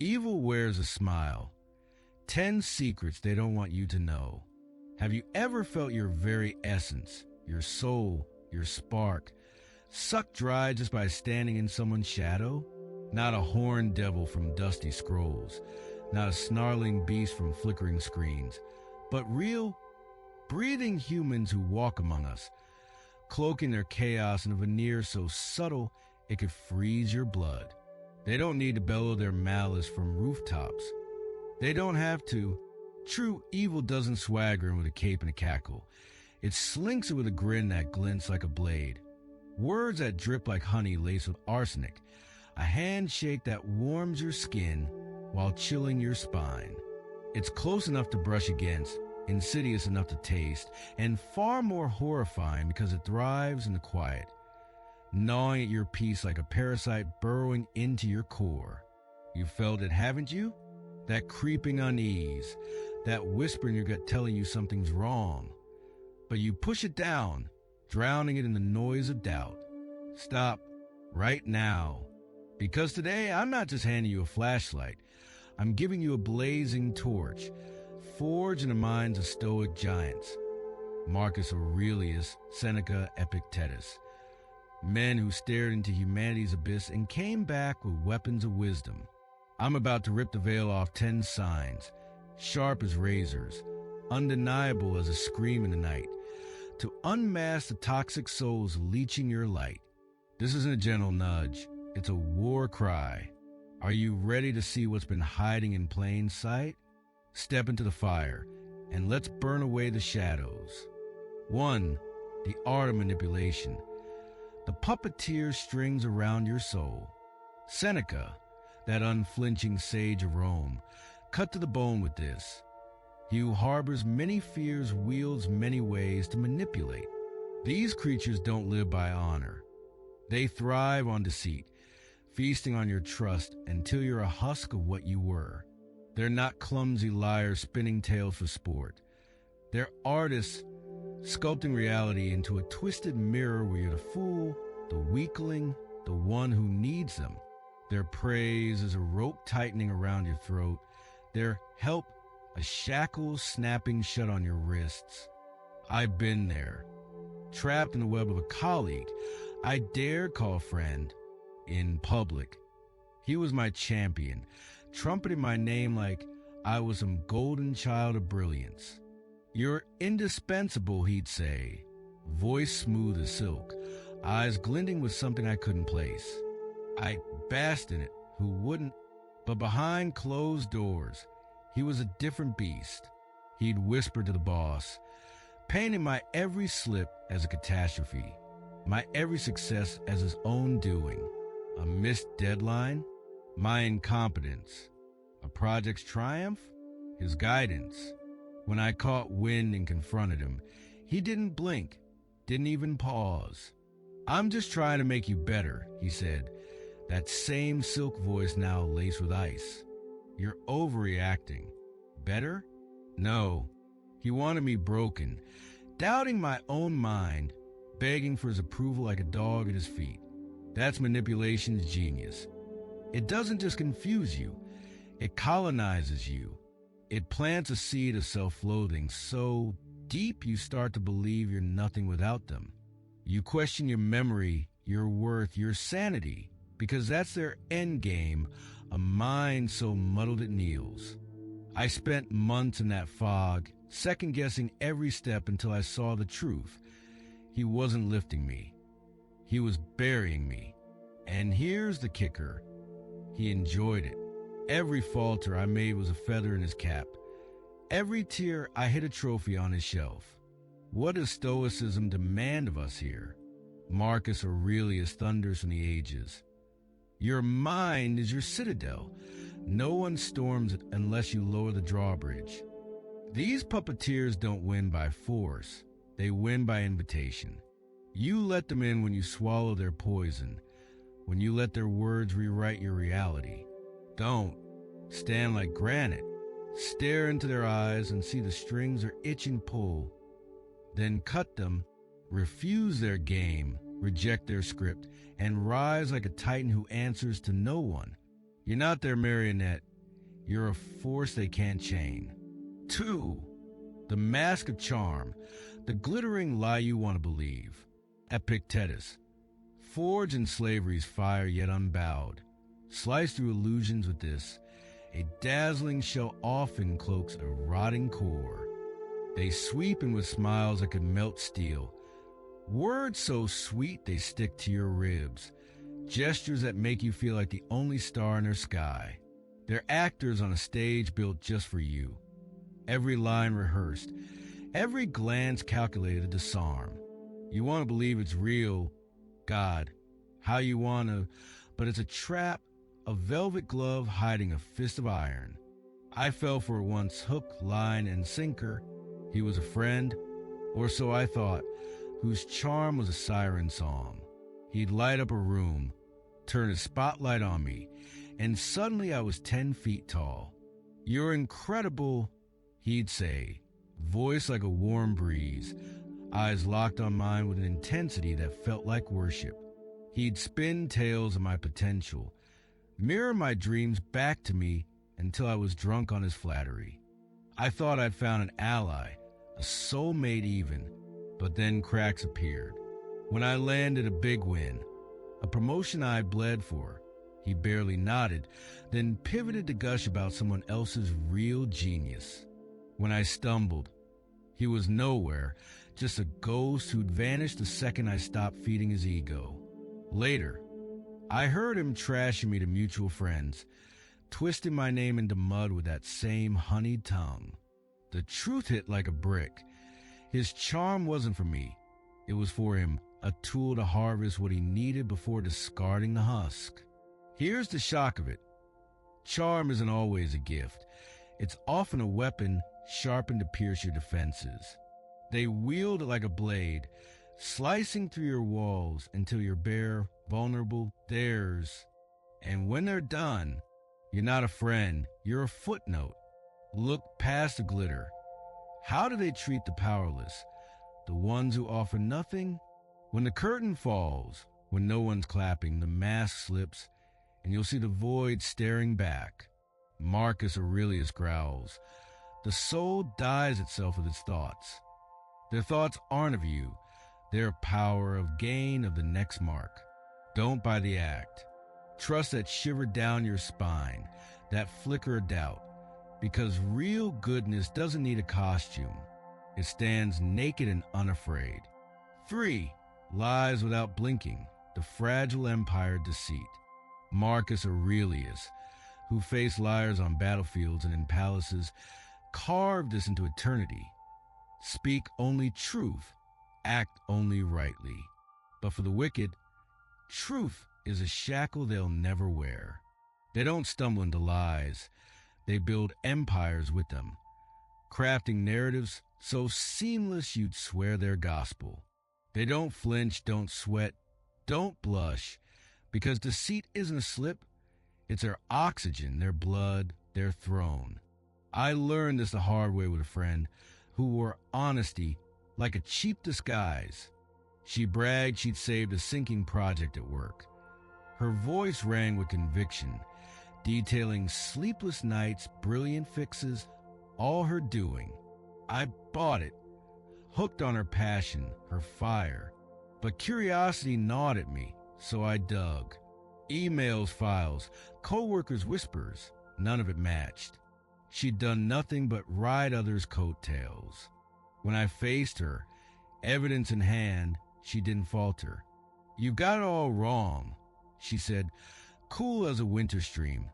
Evil wears a smile. 10 secrets they don't want you to know. Have you ever felt your very essence, your soul, your spark, sucked dry just by standing in someone's shadow? Not a horned devil from dusty scrolls, not a snarling beast from flickering screens, but real, breathing humans who walk among us, cloaking their chaos in a veneer so subtle it could freeze your blood. They don't need to bellow their malice from rooftops. They don't have to. True evil doesn't swagger in with a cape and a cackle. It slinks it with a grin that glints like a blade. Words that drip like honey laced with arsenic. A handshake that warms your skin while chilling your spine. It's close enough to brush against, insidious enough to taste, and far more horrifying because it thrives in the quiet, gnawing at your peace like a parasite burrowing into your core. You felt it, haven't you? That creeping unease, that whisper in your gut telling you something's wrong. But you push it down, drowning it in the noise of doubt. Stop right now. Because today, I'm not just handing you a flashlight. I'm giving you a blazing torch, forged in the minds of Stoic giants. Marcus Aurelius, Seneca, Epictetus. Men who stared into humanity's abyss and came back with weapons of wisdom. I'm about to rip the veil off 10 signs, sharp as razors, undeniable as a scream in the night, to unmask the toxic souls leeching your light. This isn't a gentle nudge, it's a war cry. Are you ready to see what's been hiding in plain sight? Step into the fire, and let's burn away the shadows. 1. The art of manipulation. The puppeteer strings around your soul. Seneca, that unflinching sage of Rome, cut to the bone with this. He who harbors many fears wields many ways to manipulate. These creatures don't live by honor. They thrive on deceit, feasting on your trust until you're a husk of what you were. They're not clumsy liars spinning tales for sport. They're artists sculpting reality into a twisted mirror where you're the fool, the weakling, the one who needs them. Their praise is a rope tightening around your throat. Their help, a shackle snapping shut on your wrists. I've been there. Trapped in the web of a colleague I dared call a friend in public. He was my champion, trumpeting my name like I was some golden child of brilliance. You're indispensable, he'd say, voice smooth as silk, eyes glinting with something I couldn't place. I basked in it, who wouldn't? But behind closed doors, he was a different beast. He'd whisper to the boss, painting my every slip as a catastrophe, my every success as his own doing. A missed deadline, my incompetence. A project's triumph, his guidance. When I caught wind and confronted him, he didn't blink, didn't even pause. I'm just trying to make you better, he said, that same silk voice now laced with ice. You're overreacting. Better? No. He wanted me broken, doubting my own mind, begging for his approval like a dog at his feet. That's manipulation's genius. It doesn't just confuse you, it colonizes you. It plants a seed of self-loathing so deep you start to believe you're nothing without them. You question your memory, your worth, your sanity, because that's their end game, a mind so muddled it kneels. I spent months in that fog, second-guessing every step until I saw the truth. He wasn't lifting me. He was burying me. And here's the kicker. He enjoyed it. Every falter I made was a feather in his cap. Every tear I hit a trophy on his shelf. What does Stoicism demand of us here? Marcus Aurelius thunders from the ages. Your mind is your citadel. No one storms it unless you lower the drawbridge. These puppeteers don't win by force. They win by invitation. You let them in when you swallow their poison, when you let their words rewrite your reality. Don't. Stand like granite. Stare into their eyes and see the strings are itching pull. Then cut them, refuse their game, reject their script, and rise like a titan who answers to no one. You're not their marionette. You're a force they can't chain. 2. The mask of charm, the glittering lie you want to believe. Epictetus. Forged in slavery's fire yet unbowed. Slice through illusions with this. A dazzling shell often cloaks a rotting core. They sweep in with smiles that could melt steel. Words so sweet they stick to your ribs. Gestures that make you feel like the only star in their sky. They're actors on a stage built just for you. Every line rehearsed. Every glance calculated to disarm. You want to believe it's real. God, how you want to, but it's a trap, a velvet glove hiding a fist of iron. I fell for it once, hook, line, and sinker. He was a friend, or so I thought, whose charm was a siren song. He'd light up a room, turn a spotlight on me, and suddenly I was 10 feet tall. You're incredible, he'd say, voice like a warm breeze, eyes locked on mine with an intensity that felt like worship. He'd spin tales of my potential, mirror my dreams back to me until I was drunk on his flattery. I thought I'd found an ally, a soulmate even, but then cracks appeared. When I landed a big win, a promotion I bled for, he barely nodded, then pivoted to gush about someone else's real genius. When I stumbled, he was nowhere, just a ghost who'd vanished the second I stopped feeding his ego. Later, I heard him trashing me to mutual friends, twisting my name into mud with that same honeyed tongue. The truth hit like a brick. His charm wasn't for me. It was for him, a tool to harvest what he needed before discarding the husk. Here's the shock of it. Charm isn't always a gift. It's often a weapon sharpened to pierce your defenses. They wield it like a blade, slicing through your walls until you're bare, vulnerable, theirs. And when they're done, you're not a friend, you're a footnote. Look past the glitter. How do they treat the powerless? The ones who offer nothing? When the curtain falls, when no one's clapping, the mask slips, and you'll see the void staring back. Marcus Aurelius growls. The soul dies itself with its thoughts. Their thoughts aren't of you. They're power of gain of the next mark. Don't buy the act. Trust that shiver down your spine, that flicker of doubt. Because real goodness doesn't need a costume. It stands naked and unafraid. 3. Lies without blinking, the fragile empire deceit. Marcus Aurelius, who faced liars on battlefields and in palaces, carved this into eternity. Speak only truth, act only rightly. But for the wicked, truth is a shackle they'll never wear. They don't stumble into lies. They build empires with them, crafting narratives so seamless you'd swear they're gospel. They don't flinch, don't sweat, don't blush, because deceit isn't a slip. It's their oxygen, their blood, their throne. I learned this the hard way with a friend who wore honesty like a cheap disguise. She bragged she'd saved a sinking project at work. Her voice rang with conviction, detailing sleepless nights, brilliant fixes, all her doing. I bought it, hooked on her passion, her fire. But curiosity gnawed at me, so I dug. Emails, files, co-workers' whispers, none of it matched. She'd done nothing but ride others' coattails. When I faced her, evidence in hand, she didn't falter. "You've got it all wrong," she said, cool as a winter stream,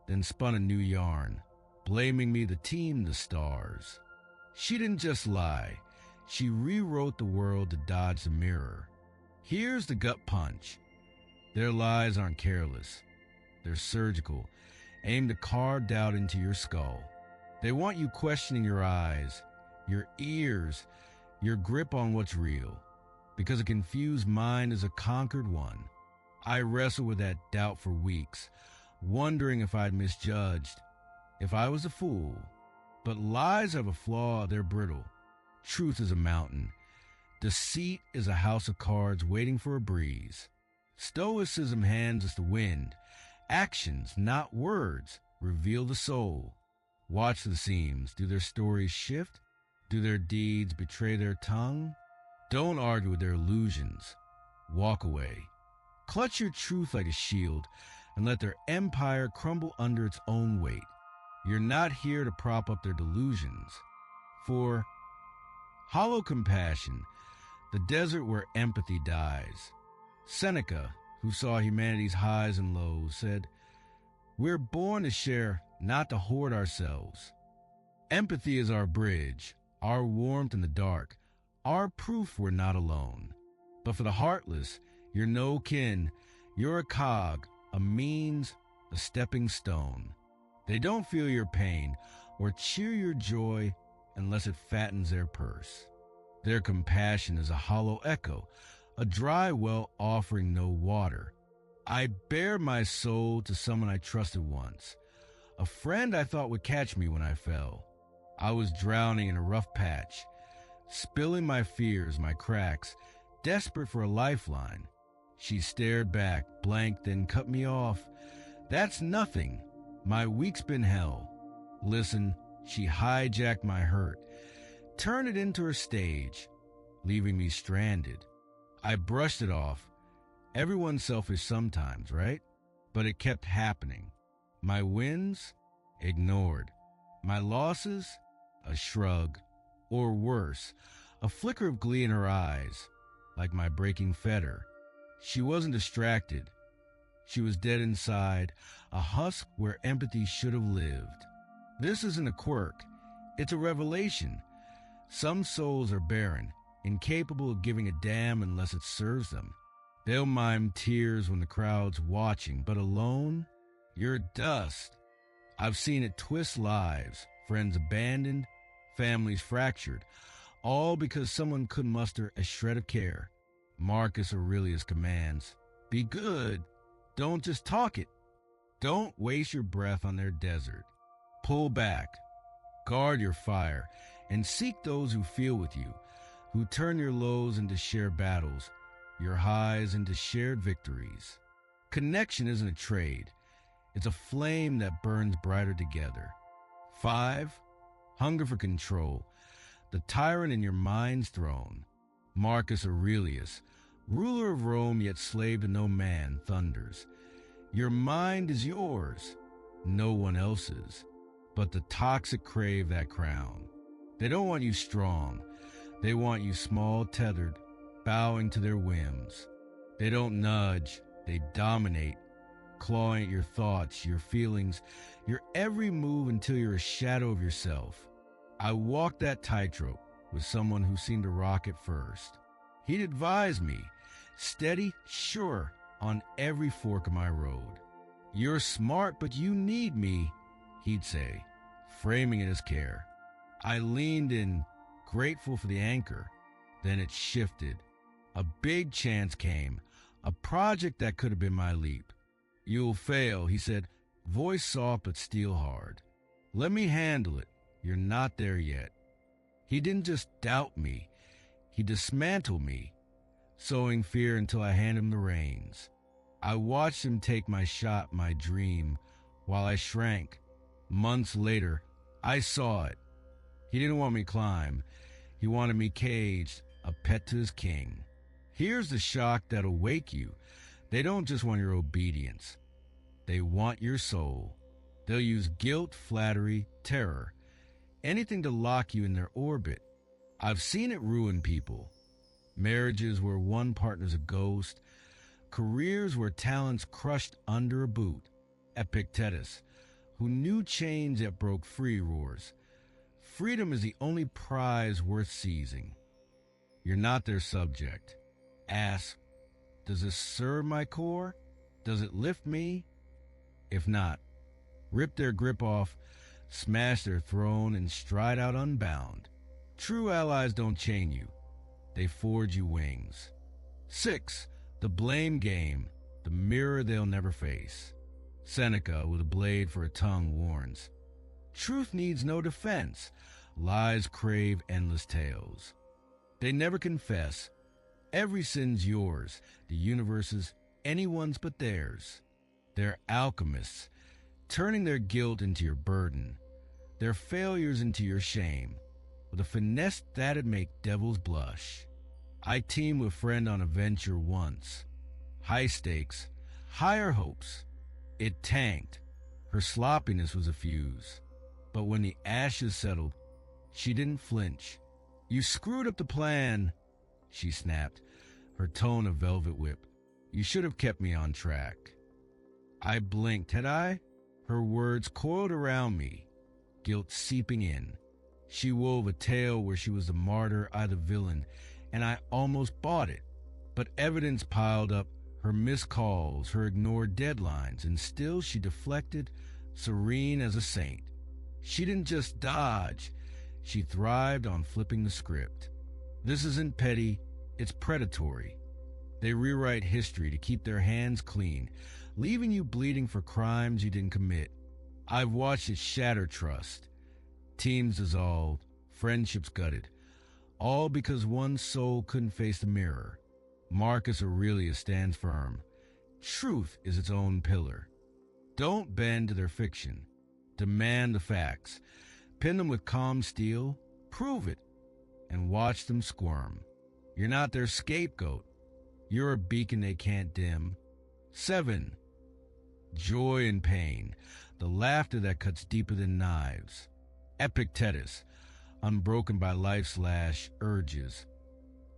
then spun a new yarn, blaming me, the team, the stars. She didn't just lie. She rewrote the world to dodge the mirror. Here's the gut punch. Their lies aren't careless. They're surgical, aimed to carve doubt into your skull. They want you questioning your eyes, your ears, your grip on what's real, because a confused mind is a conquered one. I wrestled with that doubt for weeks, wondering if I'd misjudged, if I was a fool. But lies have a flaw, they're brittle. Truth is a mountain. Deceit is a house of cards waiting for a breeze. Stoicism hands us the wind. Actions, not words, reveal the soul. Watch the seams. Do their stories shift? Do their deeds betray their tongue? Don't argue with their illusions. Walk away. Clutch your truth like a shield and let their empire crumble under its own weight. You're not here to prop up their delusions. For hollow compassion, the desert where empathy dies. Seneca, who saw humanity's highs and lows, said, "We're born to share, not to hoard ourselves." Empathy is our bridge, our warmth in the dark, our proof we're not alone. But for the heartless, you're no kin. You're a cog, a means, a stepping stone. They don't feel your pain or cheer your joy unless it fattens their purse. Their compassion is a hollow echo, a dry well offering no water. I bare my soul to someone I trusted once, a friend I thought would catch me when I fell. I was drowning in a rough patch, spilling my fears, my cracks, desperate for a lifeline. She stared back, blank, then cut me off. "That's nothing. My week's been hell." Listen, she hijacked my hurt, turned it into her stage, leaving me stranded. I brushed it off. Everyone's selfish sometimes, right? But it kept happening. My wins? Ignored. My losses? A shrug. Or worse, a flicker of glee in her eyes, like my breaking fetter. She wasn't distracted. She was dead inside, a husk where empathy should have lived. This isn't a quirk. It's a revelation. Some souls are barren, incapable of giving a damn unless it serves them. They'll mime tears when the crowd's watching, but alone, you're dust. I've seen it twist lives, friends abandoned, families fractured, all because someone couldn't muster a shred of care. Marcus Aurelius commands, "Be good. Don't just talk it." Don't waste your breath on their desert. Pull back. Guard your fire, and seek those who feel with you, who turn your lows into shared battles, your highs into shared victories. Connection isn't a trade. It's a flame that burns brighter together. 5. Hunger for control. The tyrant in your mind's throne. Marcus Aurelius, ruler of Rome yet slave to no man, thunders. Your mind is yours, no one else's. But the toxic crave that crown. They don't want you strong. They want you small, tethered, bowing to their whims. They don't nudge. They dominate, clawing at your thoughts, your feelings, your every move until you're a shadow of yourself. I walked that tightrope with someone who seemed to rock at first. He'd advise me, steady, sure, on every fork of my road. "You're smart, but you need me," he'd say, framing it as care. I leaned in, grateful for the anchor. Then it shifted. A big chance came, a project that could have been my leap. "You'll fail," he said, voice soft but steel hard. "Let me handle it. You're not there yet." He didn't just doubt me. He dismantled me, sowing fear until I handed him the reins. I watched him take my shot, my dream, while I shrank. Months later, I saw it. He didn't want me to climb. He wanted me caged, a pet to his king. Here's the shock that'll wake you. They don't just want your obedience. They want your soul. They'll use guilt, flattery, terror, anything to lock you in their orbit. I've seen it ruin people. Marriages where one partner's a ghost. Careers where talent's crushed under a boot. Epictetus, who knew chains that broke free, roars, "Freedom is the only prize worth seizing." You're not their subject. Ask, does this serve my core? Does it lift me? If not, rip their grip off, smash their throne, and stride out unbound. True allies don't chain you. They forge you wings. 6. The blame game, the mirror they'll never face. Seneca, with a blade for a tongue, warns, "Truth needs no defense. Lies crave endless tales." They never confess. Every sin's yours, the universe's, anyone's but theirs. They're alchemists, turning their guilt into your burden. their failures into your shame, with a finesse that'd make devils blush. I teamed with a friend on a venture once. High stakes, higher hopes. It tanked. Her sloppiness was a fuse. But when the ashes settled, she didn't flinch. "You screwed up the plan," she snapped, her tone a velvet whip. "You should have kept me on track." I blinked. Had I? Her words coiled around me, guilt seeping in. She wove a tale where she was the martyr, I the villain, and I almost bought it. But evidence piled up, her missed calls, her ignored deadlines, and still she deflected, serene as a saint. She didn't just dodge, she thrived on flipping the script. This isn't petty, it's predatory. They rewrite history to keep their hands clean, leaving you bleeding for crimes you didn't commit. I've watched it shatter trust. Teams dissolved, friendships gutted, all because one soul couldn't face the mirror. Marcus Aurelius stands firm. Truth is its own pillar. Don't bend to their fiction. Demand the facts. Pin them with calm steel. Prove it. And watch them squirm. You're not their scapegoat. You're a beacon they can't dim. 7. Joy and pain. The laughter that cuts deeper than knives. Epictetus. Unbroken by life's lash urges.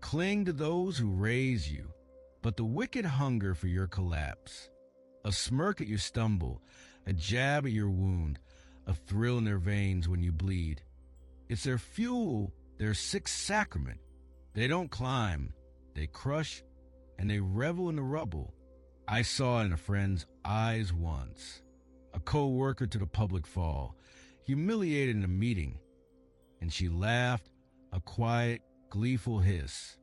Cling to those who raise you, but the wicked hunger for your collapse. A smirk at your stumble, a jab at your wound, a thrill in their veins when you bleed. It's their fuel, their sixth sacrament. They don't climb, they crush, and they revel in the rubble. I saw it in a friend's eyes once. A co-worker to the public fall, humiliated in a meeting, and she laughed, a quiet, gleeful hiss.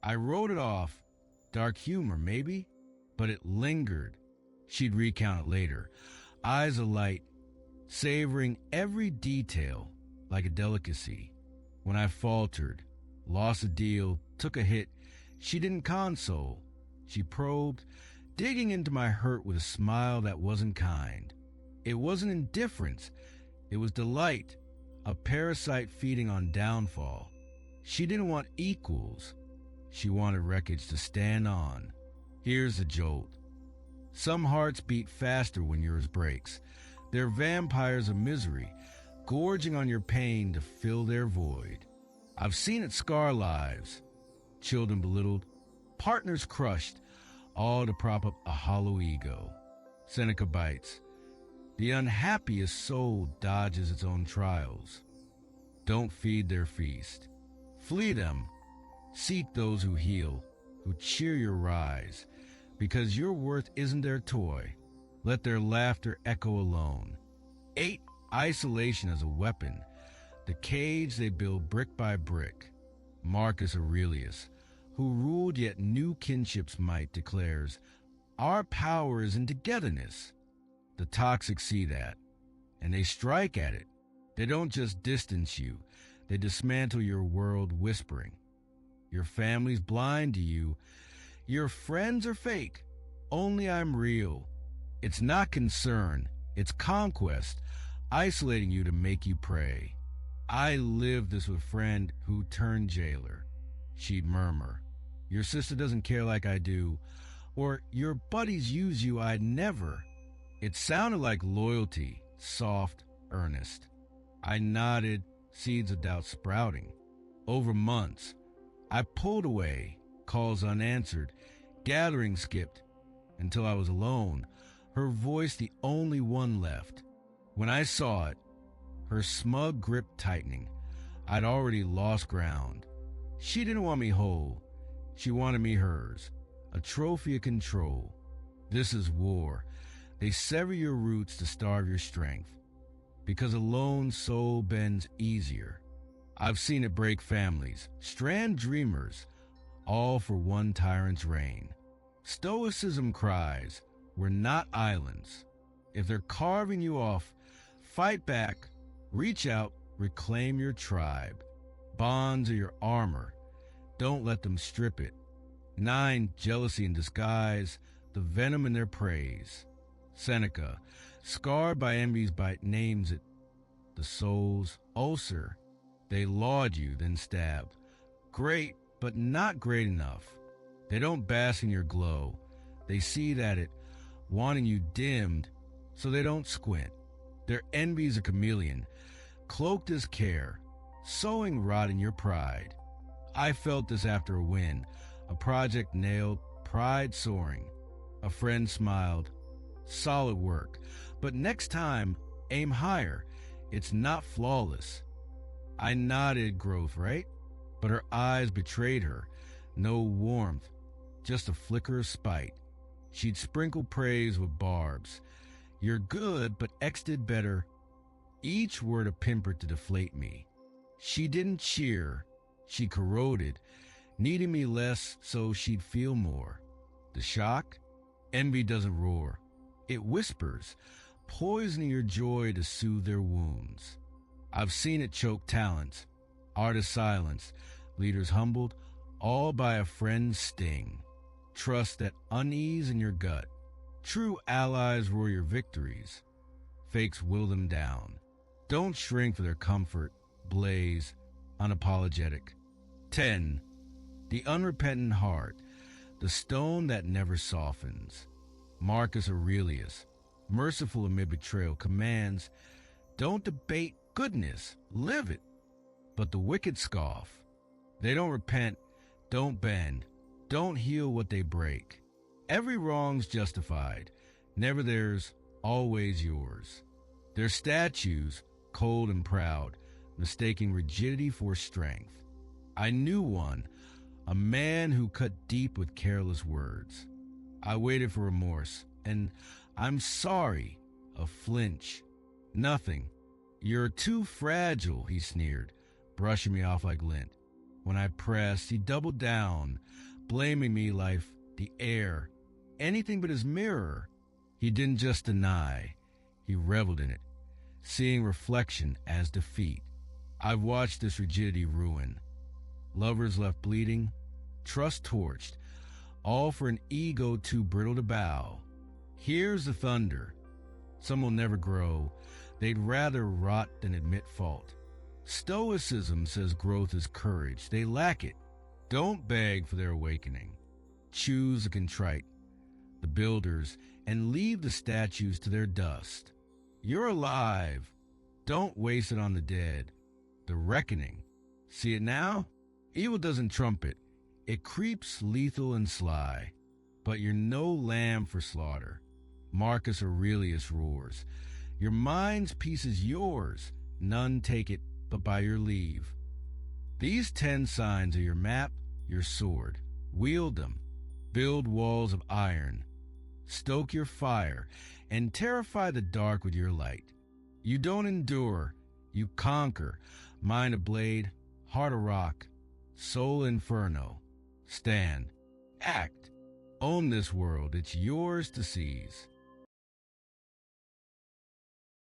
I wrote it off, dark humor maybe, but it lingered. She'd recount it later, eyes alight, savoring every detail like a delicacy. When I faltered, lost a deal, took a hit, she didn't console. She probed, digging into my hurt with a smile that wasn't kind. It wasn't indifference, it was delight, a parasite feeding on downfall. She didn't want equals. She wanted wreckage to stand on. Here's the jolt. Some hearts beat faster when yours breaks. They're vampires of misery, gorging on your pain to fill their void. I've seen it scar lives. Children belittled, partners crushed, all to prop up a hollow ego. Seneca bites. The unhappiest soul dodges its own trials. Don't feed their feast. Flee them. Seek those who heal, who cheer your rise, because your worth isn't their toy. Let their laughter echo alone. 8. Isolation as a weapon. The cage they build brick by brick. Marcus Aurelius, who ruled yet new kinship's might, declares, our power is in togetherness. The toxic see that, and they strike at it. They don't just distance you, they dismantle your world whispering. Your family's blind to you. Your friends are fake. Only I'm real. It's not concern, it's conquest, isolating you to make you pray. I lived this with a friend who turned jailer. She'd murmur, your sister doesn't care like I do, or your buddies use you, I'd never. It sounded like loyalty, soft, earnest. I nodded, seeds of doubt sprouting. Over months, I pulled away, calls unanswered, gatherings skipped, until I was alone, her voice the only one left. When I saw it, her smug grip tightening, I'd already lost ground. She didn't want me whole. She wanted me hers, a trophy of control. This is war. They sever your roots to starve your strength, because a lone soul bends easier. I've seen it break families, strand dreamers, all for one tyrant's reign. Stoicism cries, we're not islands. If they're carving you off, fight back, reach out, reclaim your tribe. Bonds are your armor. Don't let them strip it. 9. Jealousy in disguise, the venom in their praise. Seneca, scarred by envy's bite, names it. the soul's ulcer. They laud you, then stab. Great, but not great enough. They don't bask in your glow. They see that it, wanting you dimmed, so they don't squint. Their envy's a chameleon, cloaked as care, sowing rot in your pride. I felt this after a win, a project nailed, pride soaring. A friend smiled. Solid work, but next time, aim higher. It's not flawless. I nodded, growth, right? But her eyes betrayed her. No warmth, just a flicker of spite. She'd sprinkle praise with barbs. You're good, but X did better. Each word a pimper to deflate me. She didn't cheer. She corroded, needing me less so she'd feel more. The shock? Envy doesn't roar. It whispers, poisoning your joy to soothe their wounds. I've seen it choke talents, artists silenced, leaders humbled, all by a friend's sting. Trust that unease in your gut. True allies roar your victories. Fakes will them down. Don't shrink for their comfort. Blaze, unapologetic. 10. The unrepentant heart, the stone that never softens. Marcus Aurelius, merciful amid betrayal, commands, don't debate goodness, live it. But the wicked scoff. They don't repent, don't bend, don't heal what they break. Every wrong's justified, never theirs, always yours. Their statues, cold and proud, mistaking rigidity for strength. I knew one, a man who cut deep with careless words. I waited for remorse, and I'm sorry, a flinch. Nothing. You're too fragile, he sneered, brushing me off like lint. When I pressed, he doubled down, blaming me like the air, anything but his mirror. He didn't just deny, he reveled in it, seeing reflection as defeat. I've watched this rigidity ruin. Lovers left bleeding, trust torched, all for an ego too brittle to bow. Here's the thunder. Some will never grow. They'd rather rot than admit fault. Stoicism says growth is courage. They lack it. Don't beg for their awakening. Choose the contrite, the builders, and leave the statues to their dust. You're alive. Don't waste it on the dead. The reckoning. See it now? Evil doesn't trumpet. It creeps lethal and sly. But you're no lamb for slaughter. Marcus Aurelius roars. Your mind's piece is yours. None take it but by your leave. These 10 signs are your map, your sword. Wield them. Build walls of iron. Stoke your fire and terrify the dark with your light. You don't endure. You conquer. Mind a blade, heart a rock, soul inferno. Stand. Act. Own this world. It's yours to seize.